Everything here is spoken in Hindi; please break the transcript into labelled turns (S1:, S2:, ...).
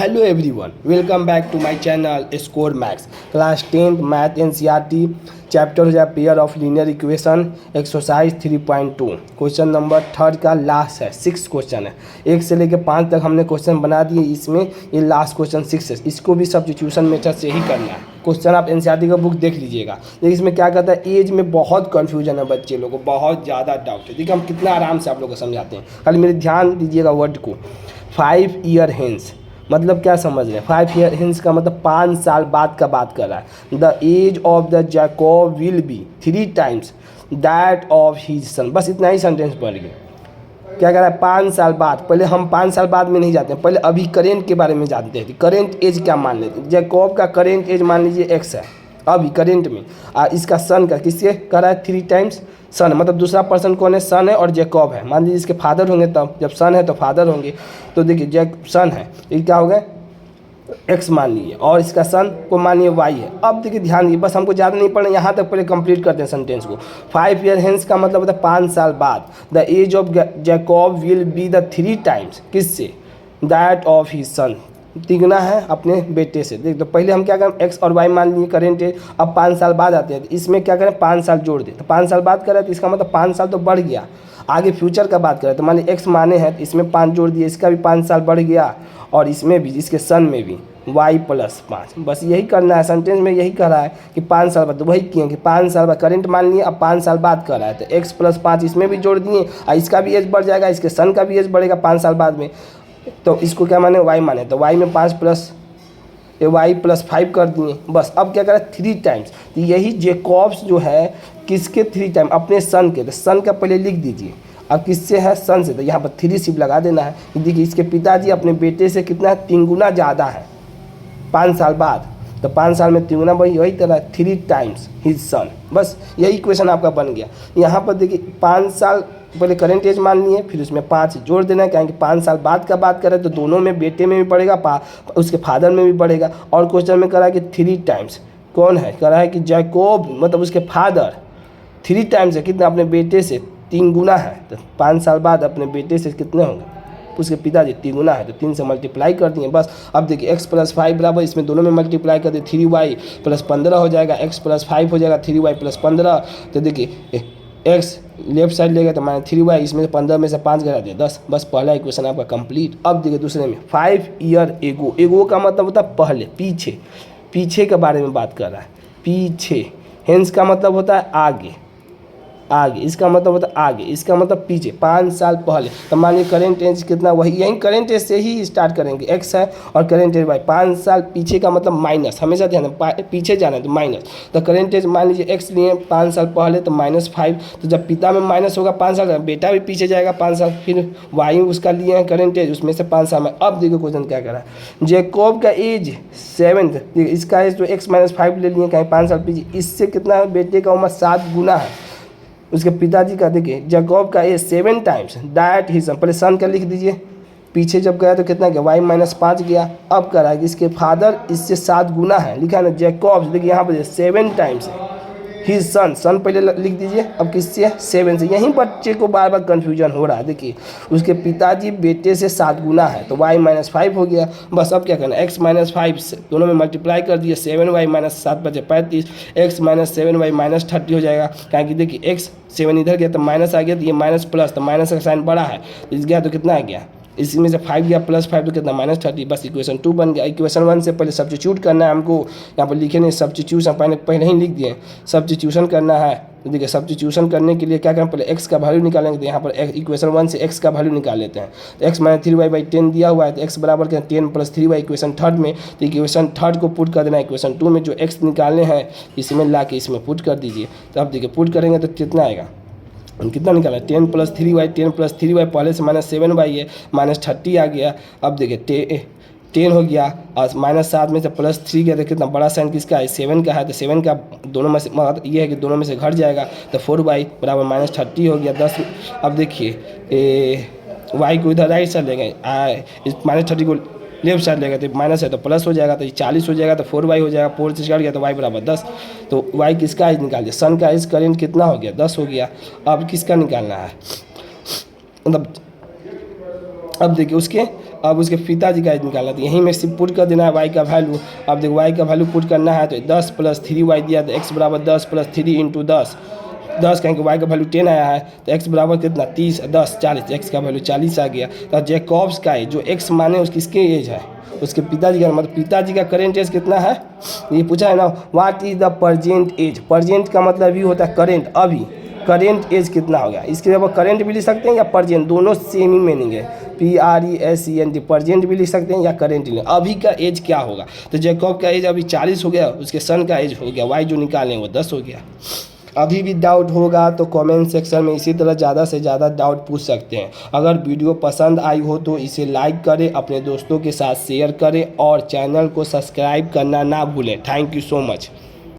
S1: Hello everyone, welcome back to my channel Score Max. Class 10th Math NCERT chapter हो जाए pair of linear equation exercise 3.2 question number third का लास्ट है 6 क्वेश्चन है 1 से लेकर 5 तक हमने क्वेश्चन बना दिए। इसमें ये लास्ट क्वेश्चन 6 है, इसको भी सब्स्टिट्यूशन मेथड से ही करना है। क्वेश्चन आप एनसीईआरटी का बुक देख लीजिएगा। देखिए इसमें क्या कहता है, एज में बहुत कन्फ्यूजन है, बच्चे लोगों को बहुत ज़्यादा डाउट है। देखिए हम कितना आराम से आप लोग को समझाते हैं, खाली मेरे ध्यान दीजिएगा वर्ड को। 5 ईयर हेंस मतलब क्या समझ रहे हैं, 5 ईयर हेंस का मतलब 5 साल बाद का बात कर रहा है। The age of the Jacob will be 3 times that of his son. बस इतना ही सेंटेंस पढ़ गए। क्या कह रहा है, 5 साल बाद। पहले हम 5 साल बाद में नहीं जाते हैं, पहले अभी करेंट के बारे में जानते हैं। करेंट एज क्या मान लेते हैं, जैकब का करेंट एज मान लीजिए एक्स है अभी करेंट में, इसका सन का किससे कर रहा है 3 टाइम्स सन, मतलब दूसरा पर्सन कौन है, सन है और जैकब है। मान लीजिए इसके फादर होंगे, तब जब सन है तो फादर होंगे। तो देखिए सन है, ये क्या हो गया एक्स मान लीजिए, और इसका सन को मानिए वाई है। अब देखिए ध्यान दीजिए, बस हमको ज़्यादा नहीं पढ़ना, यहाँ तक पहले कंप्लीट करते हैं सेंटेंस को। 5 ईयर हेंस का मतलब होता है 5 साल बाद। The age of Jacob will be the 3 times किससे, दैट ऑफ हिज सन, तिगुना है अपने बेटे से। देख तो पहले हम क्या करें, एक्स और वाई मान लिए करेंट है। अब 5 साल बाद आते हैं, तो इसमें क्या करें 5 साल जोड़ दे। तो 5 साल बाद करें तो इसका मतलब 5 साल तो बढ़ गया। आगे फ्यूचर का बात करें तो मान लीजिए एक्स माने हैं, तो इसमें 5 जोड़ दिए, इसका भी 5 साल बढ़ गया, और इसमें भी इसके सन में भी y + 5। बस यही करना है, सेंटेंस में यही कह रहा है कि 5 साल बाद। तो वही किए कि 5 साल बाद करेंट मान लिए, अब 5 साल बाद कर रहा है, तो x + 5 इसमें भी जोड़ दिए, और इसका भी एज बढ़ जाएगा, इसके सन का भी एज बढ़ेगा 5 साल बाद में। तो इसको क्या माने, y माने, तो y में 5 + y + 5 कर दिए। बस अब क्या करें 3 टाइम्स। तो यही जेकॉब्स जो है किसके 3 टाइम, अपने सन के। तो सन का पहले लिख दीजिए, अब किससे है, सन से, तो यहाँ पर 3 सिर्फ लगा देना है। देखिए इसके पिताजी अपने बेटे से कितना 3 गुना ज़्यादा है 5 साल बाद। तो 5 साल में 3 गुना, वही तरह 3 टाइम्स हिज सन। बस यही क्वेश्चन आपका बन गया। यहाँ पर देखिए 5 साल पहले करेंट एज मान लिए, फिर उसमें 5 जोड़ देना है, क्योंकि 5 साल बाद का बात करें तो दोनों में, बेटे में भी बढ़ेगा, उसके फादर में भी बढ़ेगा। और क्वेश्चन में करा कि 3 टाइम्स कौन है, करा है कि जैकब मतलब उसके फादर 3 टाइम्स है, कितना अपने बेटे से 3 गुना है। तो 5 साल बाद अपने बेटे से कितने होंगे, उसके पिताजी 3 गुना है, तो 3 से मल्टीप्लाई कर दिए। बस अब देखिए x + 5 बराबर, इसमें दोनों में मल्टीप्लाई कर दिए, 3y + 15 हो जाएगा, x + 5 हो जाएगा 3y + 15। तो देखिए x लेफ्ट साइड लेगा तो -3y, इसमें 15 में से 5 घटा दिया 10। बस पहला इक्वेशन आपका कंप्लीट। अब देखिए दूसरे में 5 ईयर एगो, एगो का मतलब होता है पहले, पीछे, पीछे के बारे में बात कर रहा है, पीछे। हेंस का मतलब होता है आगे, आगे, इसका मतलब होता है आगे, इसका मतलब पीछे, 5 साल पहले। तो मान लीजिए करेंट एज कितना, वही यही करेंट एज से ही स्टार्ट करेंगे, x है और करेंट एज y। 5 साल पीछे का मतलब माइनस, हमेशा ध्यान दें, पीछे जाना है तो माइनस। तो करेंट एज मान लीजिए x लिए 5 साल पहले, तो -5। तो जब पिता में माइनस होगा 5 साल, बेटा भी पीछे जाएगा 5 साल। फिर y उसका लिए हैं करेंट एज, उसमें से 5 साल में। अब देखो क्वेश्चन क्या कर रहा है, जैकब का एज 7, इसका एज तो x - 5 ले लिए, कहीं 5 साल पीछे, इससे कितना है, बेटे का उम्र 7 गुना है उसके पिताजी का। देखिए जैकब का age 7 times that his son, पहले सन का लिख दीजिए, पीछे जब गया तो कितना गया, y - 5 गया। अब कह रहा है कि इसके फादर इससे 7 गुना है, लिखा है ना जैकब। देखिए यहाँ पर 7 टाइम्स है हिज सन, सन पहले लिख दीजिए, अब किससे 7 से। यहीं बच्चे को बार बार कन्फ्यूजन हो रहा है। देखिए उसके पिताजी बेटे से 7 गुना है, तो y - 5 हो गया। बस अब क्या करना है, x - 5 से दोनों में मल्टीप्लाई कर दिए, 7y - 7 बचे 35, x - 7y - 30 हो जाएगा। क्योंकि देखिए x 7 इधर गया तो माइनस आ गया, तो ये माइनस प्लस, तो माइनस का साइन बड़ा है, इस गया तो कितना आ गया, इसी में से 5 गया +5 तो कितना -30। बस इक्वेशन 2 बन गया। इक्वेशन 1 से पहले सब्स्टिट्यूट करना है हमको, यहाँ पर लिखे नहीं सब्स्टिट्यूशन, पहले ही लिख दिए, सब्स्टिट्यूशन करना है। तो देखिए सब्स्टिट्यूशन करने के लिए क्या करें, पहले x का वैल्यू निकालेंगे। तो यहाँ पर इक्वेशन 1 से x का वैल्यू निकाल लेते हैं। तो x - 3y/10 दिया हुआ है, तो x बराबर 10 + 3y इक्वेशन थर्ड में। तो इक्वेशन थर्ड को पुट कर देना है, इक्वेशन 2 में जो x निकालने हैं इसमें ला के इसमें पुट कर दीजिए। तो अब देखिए पुट करेंगे तो कितना आएगा, कितना निकाला, 10 + 3y, 10 + 3y पहले से -7y है, -30 आ गया। अब देखिए 10 हो गया, और -7 में से +3 गया, तो कितना बड़ा साइन किसका है, 7 का है। तो 7 का दोनों में से ये है कि दोनों में से घट जाएगा, तो 4y बराबर -30 हो गया 10। अब देखिए y को इधर राइट साइड लेंगे, इस -30 को लेफ्ट साइड लेगा, तो माइनस है तो प्लस हो जाएगा, तो 40 हो जाएगा, तो 4y हो जाएगा, 4 से कट गया तो y बराबर 10। तो y किसका एज निकाल दिया, सन का एज करेंट कितना हो गया, 10 हो गया। अब किसका निकालना है, मतलब अब देखिए उसके अब उसके पिताजी का एज निकाला, तो यहीं में सिर्फ पुट कर देना है वाई का वैल्यू। अब देखो वाई का वैल्यू पुट करना है तो 10 + 3y दिया, तो x बराबर 10 + 3 × 10 कहेंगे वाई का वैल्यू 10 आया है, तो x बराबर कितना 30 10 40, x का वैल्यू 40 आ गया। तो जैकब्स का एज जो x माने उसकी किसके एज है, उसके पिताजी का, मतलब पिताजी का करेंट एज कितना है, ये पूछा है ना। What is the present age, present का मतलब ही होता है करेंट, अभी करेंट एज कितना हो गया। इसके अलावा करेंट भी लिख सकते हैं या प्रेजेंट, दोनों सेम ही मीनिंग है, PRESENT, प्रेजेंट भी लिख सकते हैं या करेंट भी। अभी का एज क्या होगा, तो जैकब का एज अभी 40 हो गया, उसके सन का एज हो गया वाई जो निकालें वो 10 हो गया। अभी भी डाउट होगा तो कमेंट सेक्शन में इसी तरह ज़्यादा से ज़्यादा डाउट पूछ सकते हैं। अगर वीडियो पसंद आई हो तो इसे लाइक करें, अपने दोस्तों के साथ शेयर करें और चैनल को सब्सक्राइब करना ना भूलें। Thank you so much.